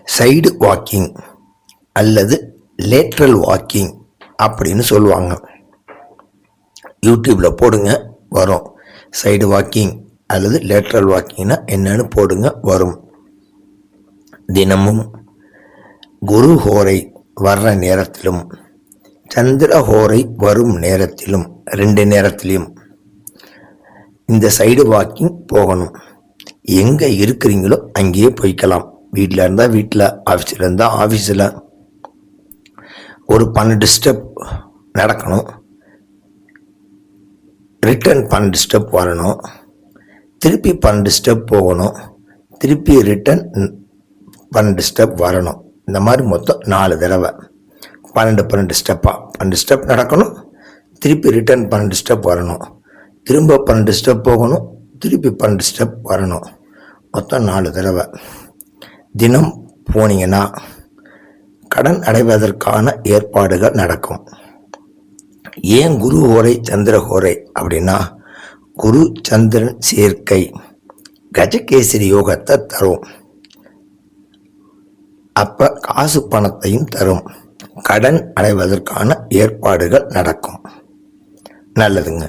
Side walking அல்லது lateral walking அப்படின்னு சொல்லுவாங்க. யூடியூப்பில் போடுங்க வரும். சைடு வாக்கிங் அல்லது லேட்ரல் வாக்கிங்னா என்னன்னு போடுங்க வரும். தினமும் குரு ஹோரை வர்ற நேரத்திலும் சந்திர ஹோரை வரும் நேரத்திலும் 2 நேரத்திலையும் இந்த சைடு வாக்கிங் போகணும். எங்கே இருக்கிறீங்களோ அங்கேயே போய்க்கலாம். வீட்டில் இருந்தால் வீட்டில், ஆஃபீஸில் இருந்தால் ஆஃபீஸில். ஒரு 12 ஸ்டெப் நடக்கணும், ரிட்டர்ன் 12 ஸ்டெப் வரணும், திருப்பி 12 ஸ்டெப் போகணும், திருப்பி ரிட்டர்ன் 12 ஸ்டெப் வரணும். இந்த மாதிரி மொத்தம் 4 தடவை 12 ஸ்டெப்பாக 12 ஸ்டெப் நடக்கணும், திருப்பி ரிட்டர்ன் 12 ஸ்டெப் வரணும், திரும்ப 12 ஸ்டெப் போகணும், திருப்பி 12 ஸ்டெப் வரணும். மொத்தம் 4 தடவை தினம் போனீங்கன்னா கடன் அடைவதற்கான ஏற்பாடுகள் நடக்கும். ஏன் குரு ஹோரை சந்திர ஹோரை அப்படின்னா, குரு சந்திரன் சேர்க்கை கஜகேசரி யோகத்தை தரும். அப்போ காசு பணத்தையும் தரும். கடன் அடைவதற்கான ஏற்பாடுகள் நடக்கும். நல்லதுங்க.